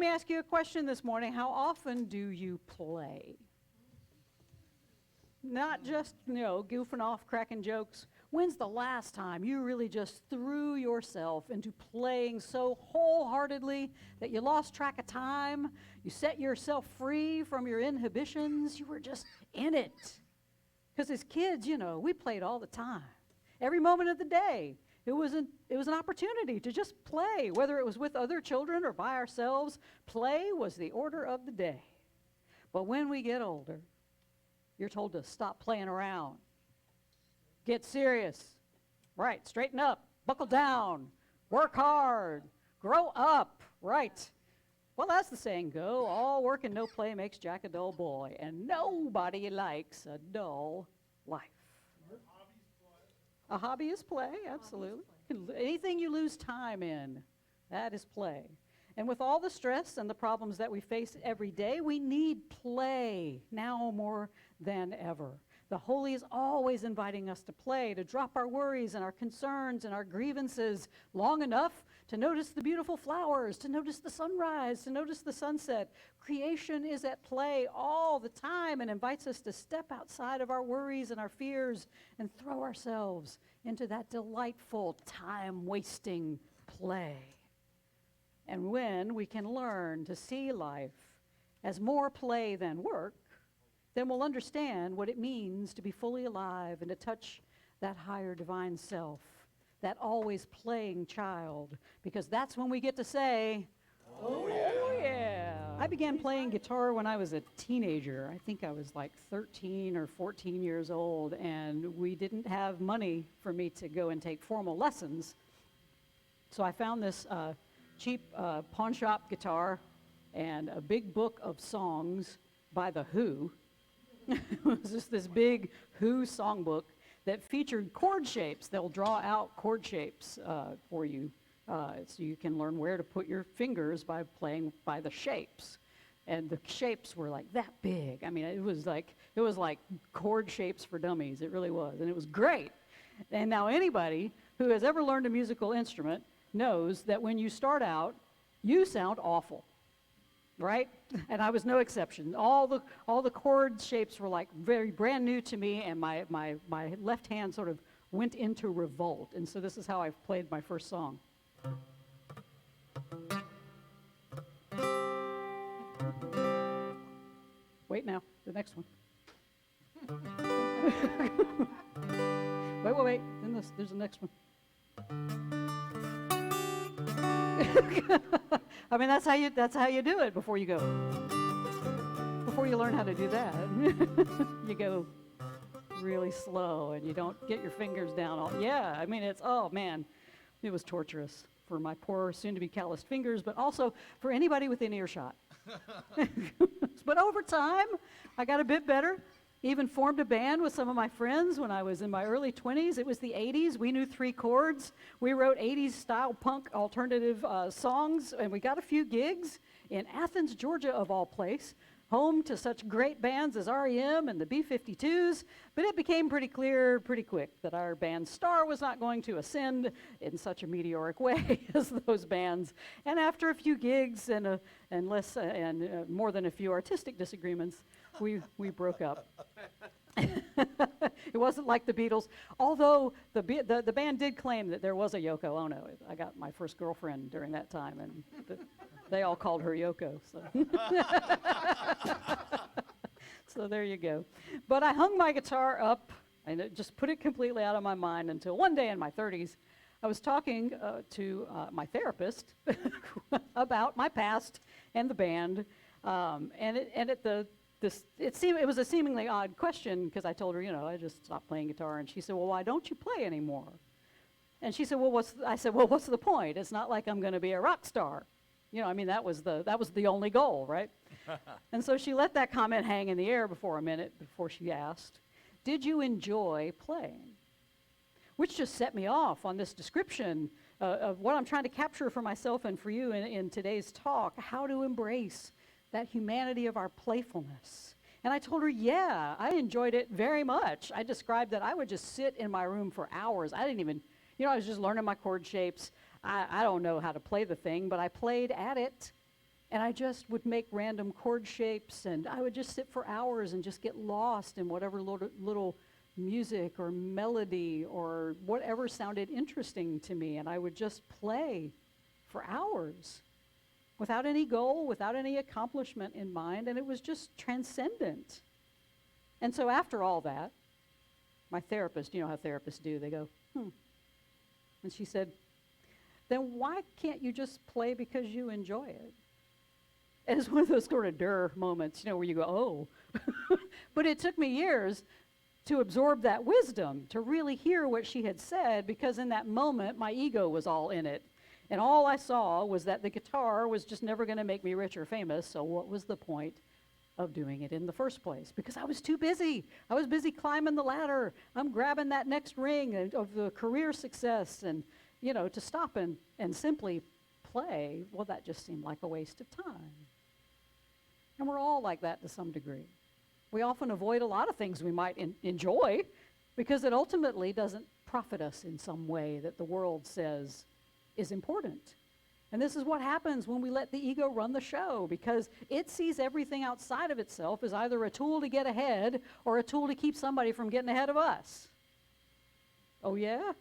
me ask you a question this morning. How often do you play? Not just, goofing off, cracking jokes. When's the last time you really just threw yourself into playing so wholeheartedly that you lost track of time? You set yourself free from your inhibitions. You were just in it. Because as kids, we played all the time. Every moment of the day, it was an opportunity to just play, whether it was with other children or by ourselves. Play was the order of the day. But when we get older, you're told to stop playing around. Get serious. Right, straighten up, buckle down, work hard, grow up. Right. Well, that's the saying go. All work and no play makes Jack a dull boy, and nobody likes a dull life. A hobby is play, absolutely. Anything you lose time in, that is play. And with all the stress and the problems that we face every day, we need play now more than ever. The Holy is always inviting us to play, to drop our worries and our concerns and our grievances long enough to notice the beautiful flowers, to notice the sunrise, to notice the sunset. Creation is at play all the time and invites us to step outside of our worries and our fears and throw ourselves into that delightful, time-wasting play. And when we can learn to see life as more play than work, then we'll understand what it means to be fully alive and to touch that higher divine self, that always playing child, because that's when we get to say, oh yeah. I began playing guitar when I was a teenager. I think I was like 13 or 14 years old, and we didn't have money for me to go and take formal lessons. So I found this cheap pawn shop guitar and a big book of songs by The Who. It was just this big Who songbook that featured chord shapes. They'll draw out chord shapes for you, so you can learn where to put your fingers by playing by the shapes. And the shapes were like that big. I mean, it was like chord shapes for dummies. It really was, and it was great. And now anybody who has ever learned a musical instrument knows that when you start out, you sound awful. Right? And I was no exception. All the chord shapes were like very brand new to me, and my left hand sort of went into revolt. And so this is how I played my first song. Wait now, the next one. wait. Then there's the next one. I mean, that's how you do it before you go. Before you learn how to do that, you go really slow and you don't get your fingers down. I mean, it was torturous for my poor, soon-to-be calloused fingers, but also for anybody within earshot. But over time, I got a bit better. Even formed a band with some of my friends when I was in my early 20s. It was the 80s. We knew 3 chords. We wrote 80s style punk alternative songs, and we got a few gigs in Athens, Georgia, of all place, home to such great bands as REM and the B-52s. But it became pretty clear pretty quick that our band's star was not going to ascend in such a meteoric way as those bands. And after a few gigs and more than a few artistic disagreements, we broke up. It wasn't like the Beatles, although the band did claim that there was a Yoko Ono. I got my first girlfriend during that time, and they all called her Yoko. So. So there you go. But I hung my guitar up and just put it completely out of my mind until one day in my 30s, I was talking to my therapist about my past and the band, it was a seemingly odd question because I told her, I just stopped playing guitar, and she said, well, why don't you play anymore? And she said, I said, what's the point? It's not like I'm going to be a rock star. That was the only goal, right? And so she let that comment hang in the air before she asked, did you enjoy playing? Which just set me off on this description of what I'm trying to capture for myself and for you in today's talk, how to embrace that humanity of our playfulness. And I told her, yeah, I enjoyed it very much. I described that I would just sit in my room for hours. I didn't even, I was just learning my chord shapes. I don't know how to play the thing, but I played at it And I just would make random chord shapes, and I would just sit for hours and just get lost in whatever little music or melody or whatever sounded interesting to me. And I would just play for hours without any goal, without any accomplishment in mind, and it was just transcendent. And so after all that, my therapist, you know how therapists do, they go, And she said, then why can't you just play because you enjoy it? And it's one of those sort of moments, where you go, oh. But it took me years to absorb that wisdom, to really hear what she had said, because in that moment, my ego was all in it. And all I saw was that the guitar was just never going to make me rich or famous, so what was the point of doing it in the first place? Because I was too busy. I was busy climbing the ladder. I'm grabbing that next ring of the career success, and, to stop and simply play, well, that just seemed like a waste of time. And we're all like that to some degree. We often avoid a lot of things we might enjoy because it ultimately doesn't profit us in some way that the world says is important. And this is what happens when we let the ego run the show, because it sees everything outside of itself as either a tool to get ahead or a tool to keep somebody from getting ahead of us. Oh, yeah?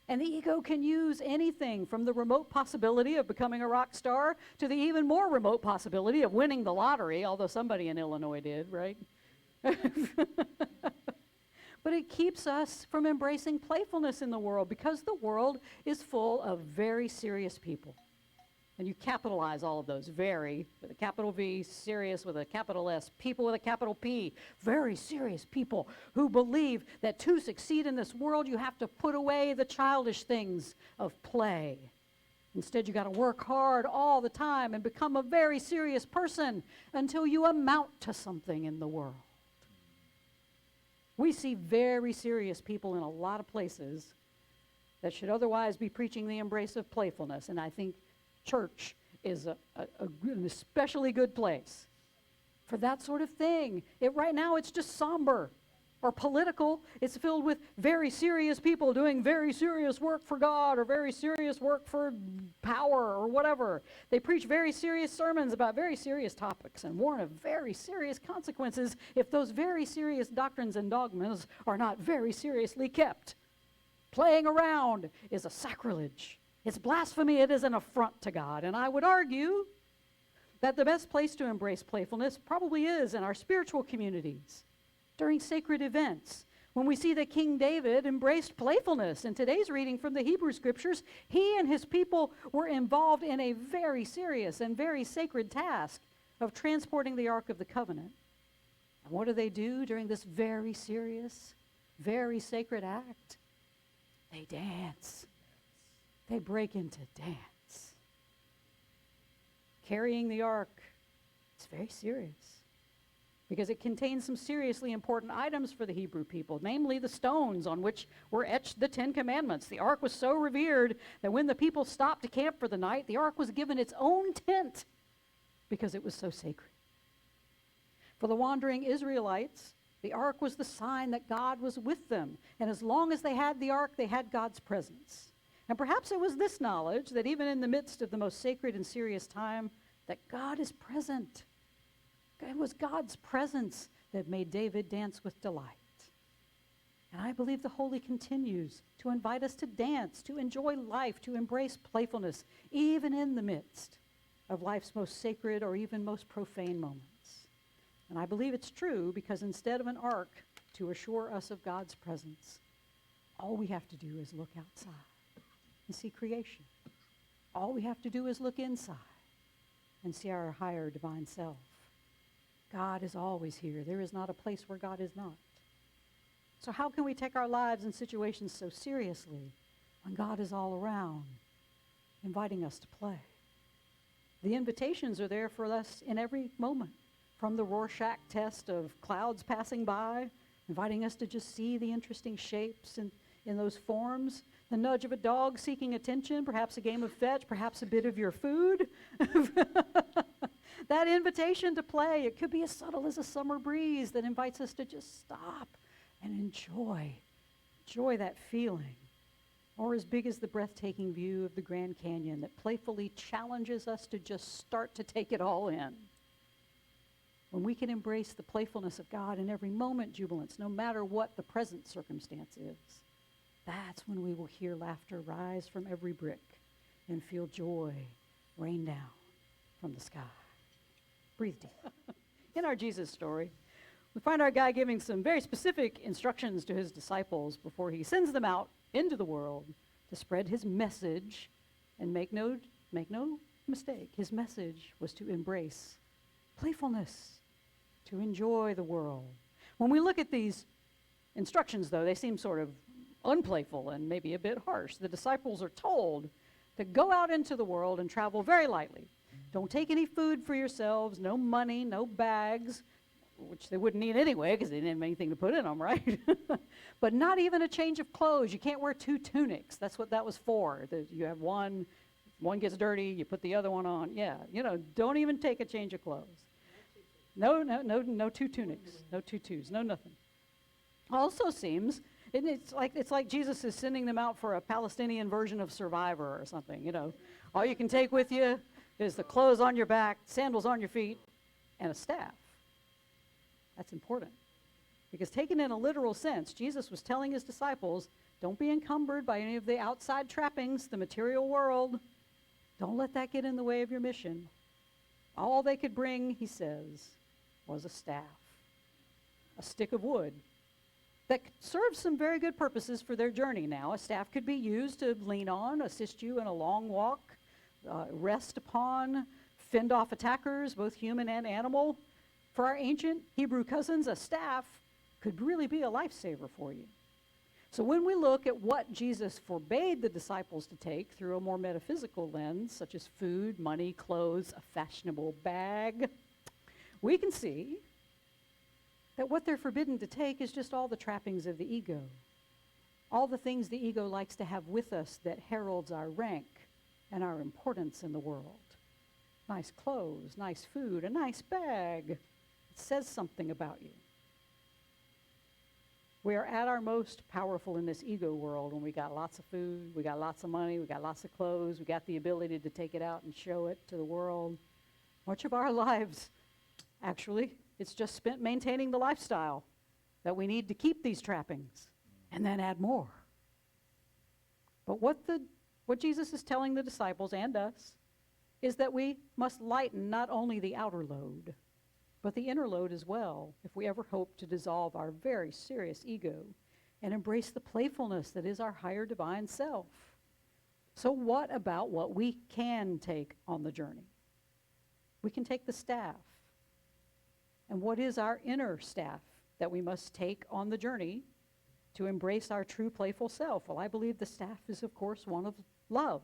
And the ego can use anything from the remote possibility of becoming a rock star to the even more remote possibility of winning the lottery, although somebody in Illinois did, right? But it keeps us from embracing playfulness in the world, because the world is full of very serious people. And you capitalize all of those, very, with a capital V, serious with a capital S, people with a capital P, very serious people who believe that to succeed in this world, you have to put away the childish things of play. Instead, you got to work hard all the time and become a very serious person until you amount to something in the world. We see very serious people in a lot of places that should otherwise be preaching the embrace of playfulness, and I think church is an especially good place for that sort of thing. Right now, it's just somber or political. It's filled with very serious people doing very serious work for God or very serious work for power or whatever. They preach very serious sermons about very serious topics and warn of very serious consequences if those very serious doctrines and dogmas are not very seriously kept. Playing around is a sacrilege. It's blasphemy. It is an affront to God. And I would argue that the best place to embrace playfulness probably is in our spiritual communities, during sacred events. When we see that King David embraced playfulness in today's reading from the Hebrew Scriptures, he and his people were involved in a very serious and very sacred task of transporting the Ark of the Covenant. And what do they do during this very serious, very sacred act? They dance. They break into dance. Carrying the ark, it's very serious because it contains some seriously important items for the Hebrew people, namely the stones on which were etched the 10 Commandments. The ark was so revered that when the people stopped to camp for the night, the ark was given its own tent because it was so sacred. For the wandering Israelites, the ark was the sign that God was with them, and as long as they had the ark, they had God's presence. And perhaps it was this knowledge that even in the midst of the most sacred and serious time, that God is present. It was God's presence that made David dance with delight. And I believe the Holy continues to invite us to dance, to enjoy life, to embrace playfulness, even in the midst of life's most sacred or even most profane moments. And I believe it's true because instead of an ark to assure us of God's presence, all we have to do is look outside and see creation. All we have to do is look inside and see our higher divine self. God is always here. There is not a place where God is not. So how can we take our lives and situations so seriously when God is all around, inviting us to play? The invitations are there for us in every moment, from the Rorschach test of clouds passing by, inviting us to just see the interesting shapes in those forms, the nudge of a dog seeking attention, perhaps a game of fetch, perhaps a bit of your food. That invitation to play, it could be as subtle as a summer breeze that invites us to just stop and enjoy that feeling or as big as the breathtaking view of the Grand Canyon that playfully challenges us to just start to take it all in. When we can embrace the playfulness of God in every moment, jubilance, no matter what the present circumstance is, that's when we will hear laughter rise from every brick and feel joy rain down from the sky. Breathe deep. In our Jesus story, we find our guy giving some very specific instructions to his disciples before he sends them out into the world to spread his message. And make no mistake, his message was to embrace playfulness, to enjoy the world. When we look at these instructions, though, they seem sort of unplayful and maybe a bit harsh. The disciples are told to go out into the world and travel very lightly. Don't take any food for yourselves, no money, no bags, which they wouldn't need anyway because they didn't have anything to put in them, right? But not even a change of clothes. You can't wear two tunics. That's what that was for. You have one gets dirty, you put the other one on. Yeah, don't even take a change of clothes. No two tunics, no tutus, no nothing. Also seems, and it's like Jesus is sending them out for a Palestinian version of Survivor or something, All you can take with you is the clothes on your back, sandals on your feet, and a staff. That's important. Because taken in a literal sense, Jesus was telling his disciples, don't be encumbered by any of the outside trappings, the material world. Don't let that get in the way of your mission. All they could bring, he says, was a staff, a stick of wood that serves some very good purposes for their journey now. A staff could be used to lean on, assist you in a long walk, rest upon, fend off attackers, both human and animal. For our ancient Hebrew cousins, a staff could really be a lifesaver for you. So when we look at what Jesus forbade the disciples to take through a more metaphysical lens, such as food, money, clothes, a fashionable bag, we can see that what they're forbidden to take is just all the trappings of the ego, all the things the ego likes to have with us that heralds our rank and our importance in the world. Nice clothes, nice food, a nice bag. It says something about you. We are at our most powerful in this ego world when we got lots of food, we got lots of money, we got lots of clothes, we got the ability to take it out and show it to the world. Much of our lives, actually, it's just spent maintaining the lifestyle that we need to keep these trappings and then add more. But what Jesus is telling the disciples and us is that we must lighten not only the outer load, but the inner load as well, if we ever hope to dissolve our very serious ego and embrace the playfulness that is our higher divine self. So what about what we can take on the journey? We can take the staff. And what is our inner staff that we must take on the journey to embrace our true playful self? Well, I believe the staff is, of course, one of love.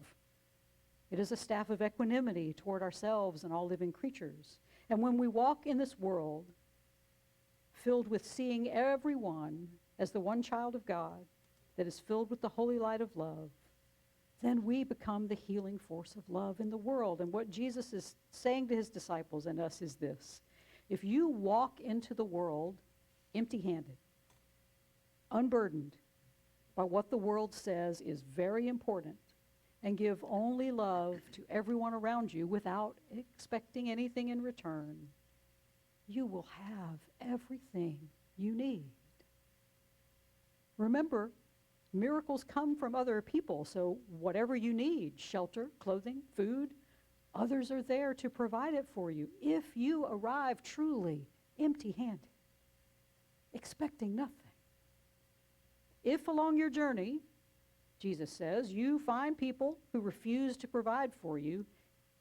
It is a staff of equanimity toward ourselves and all living creatures. And when we walk in this world filled with seeing everyone as the one child of God that is filled with the holy light of love, then we become the healing force of love in the world. And what Jesus is saying to his disciples and us is this: if you walk into the world empty-handed, unburdened by what the world says is very important, and give only love to everyone around you without expecting anything in return, you will have everything you need. Remember, miracles come from other people, so whatever you need, shelter, clothing, food, others are there to provide it for you if you arrive truly empty-handed, expecting nothing. If along your journey, Jesus says, you find people who refuse to provide for you,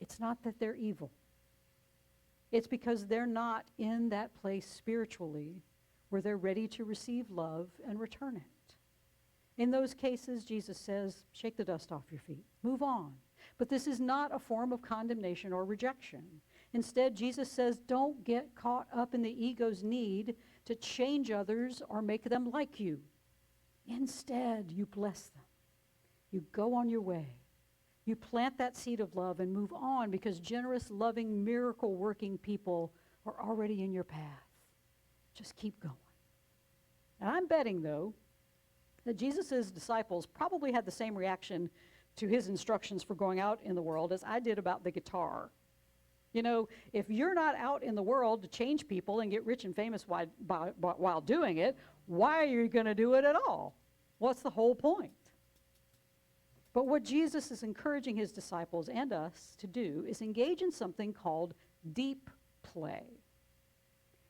it's not that they're evil. It's because they're not in that place spiritually where they're ready to receive love and return it. In those cases, Jesus says, shake the dust off your feet, move on. But this is not a form of condemnation or rejection. Instead, Jesus says, don't get caught up in the ego's need to change others or make them like you. Instead, you bless them. You go on your way. You plant that seed of love and move on because generous, loving, miracle-working people are already in your path. Just keep going. And I'm betting, though, that Jesus' disciples probably had the same reaction to his instructions for going out in the world as I did about the guitar. You know, if you're not out in the world to change people and get rich and famous while doing it, why are you going to do it at all? What's the whole point? But what Jesus is encouraging his disciples and us to do is engage in something called deep play.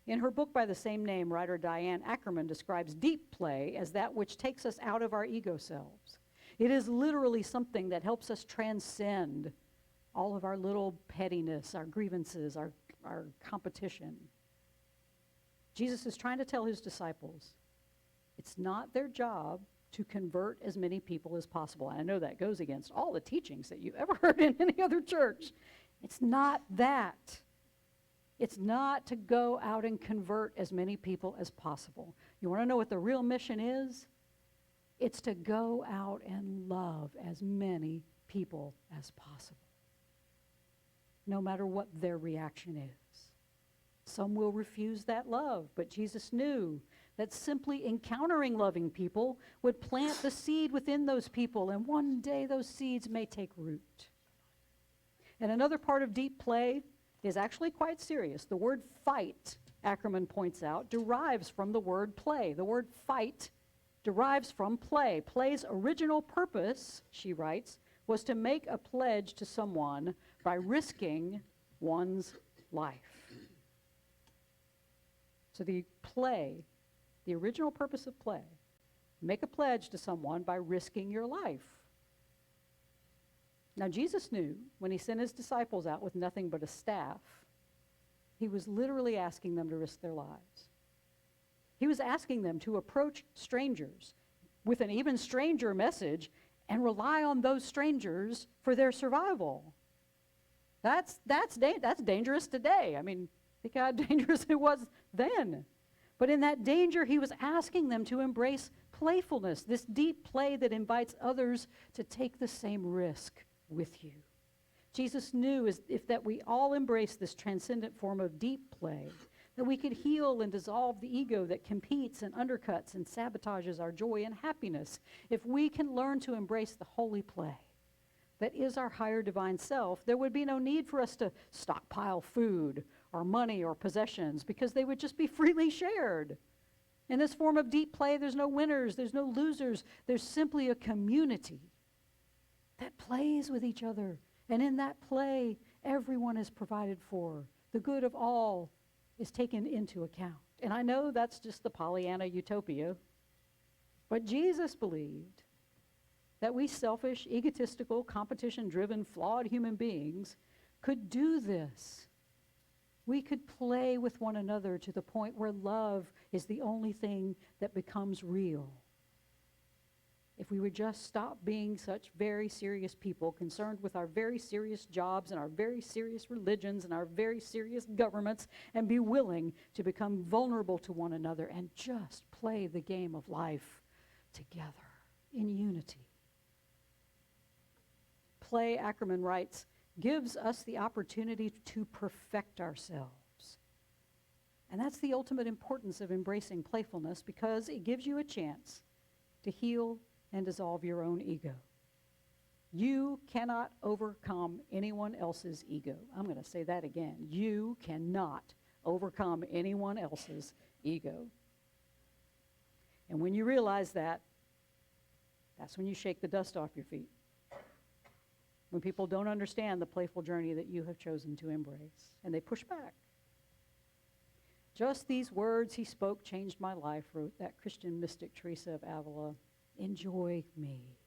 In her book by the same name, writer Diane Ackerman describes deep play as that which takes us out of our ego selves. It is literally something that helps us transcend all of our little pettiness, our grievances, our competition. Jesus is trying to tell his disciples, it's not their job to convert as many people as possible. And I know that goes against all the teachings that you've ever heard in any other church. It's not that. It's not to go out and convert as many people as possible. You want to know what the real mission is? It's to go out and love as many people as possible, no matter what their reaction is. Some will refuse that love, but Jesus knew that simply encountering loving people would plant the seed within those people, and one day those seeds may take root. And another part of deep play is actually quite serious. The word fight, Ackerman points out, derives from the word play. The word fight derives from play. Play's original purpose, she writes, was to make a pledge to someone by risking one's life. So the original purpose of play, make a pledge to someone by risking your life. Now, Jesus knew when he sent his disciples out with nothing but a staff, he was literally asking them to risk their lives. He was asking them to approach strangers with an even stranger message and rely on those strangers for their survival. That's dangerous today. I mean, think how dangerous it was then. But in that danger, he was asking them to embrace playfulness, this deep play that invites others to take the same risk with you. Jesus knew that we all embrace this transcendent form of deep play, that we could heal and dissolve the ego that competes and undercuts and sabotages our joy and happiness if we can learn to embrace the holy play that is our higher divine self. There would be no need for us to stockpile food or money or possessions because they would just be freely shared. In this form of deep play, there's no winners, there's no losers. There's simply a community that plays with each other. And in that play, everyone is provided for. The good of all is taken into account. And I know that's just the Pollyanna utopia, but Jesus believed that we selfish, egotistical, competition-driven, flawed human beings could do this. We could play with one another to the point where love is the only thing that becomes real. If we would just stop being such very serious people concerned with our very serious jobs and our very serious religions and our very serious governments and be willing to become vulnerable to one another and just play the game of life together in unity. Play, Ackerman writes, gives us the opportunity to perfect ourselves. And that's the ultimate importance of embracing playfulness, because it gives you a chance to heal and dissolve your own ego. You cannot overcome anyone else's ego. I'm going to say that again. You cannot overcome anyone else's ego. And when you realize that, that's when you shake the dust off your feet. When people don't understand the playful journey that you have chosen to embrace, and they push back. Just these words he spoke changed my life, wrote that Christian mystic Teresa of Avila. Enjoy me.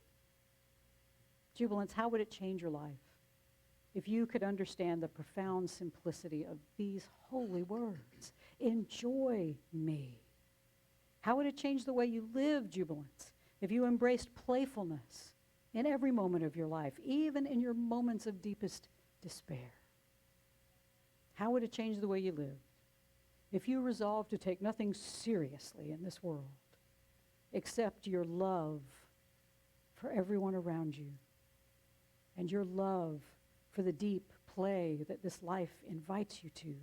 Jubilants, how would it change your life if you could understand the profound simplicity of these holy words? Enjoy me. How would it change the way you live, jubilants, if you embraced playfulness in every moment of your life, even in your moments of deepest despair? How would it change the way you lived if you resolved to take nothing seriously in this world except your love for everyone around you and your love for the deep play that this life invites you to?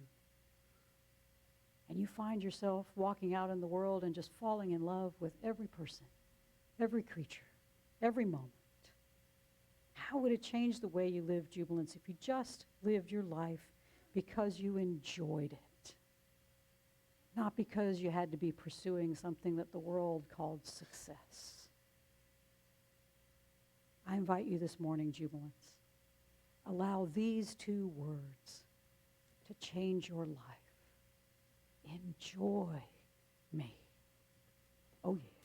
And you find yourself walking out in the world and just falling in love with every person every creature, every moment. How would it change the way you live, Jubilants, if you just lived your life because you enjoyed it? Not because you had to be pursuing something that the world called success. I invite you this morning, Jubilants, allow these 2 words to change your life. Enjoy me. Oh, yeah.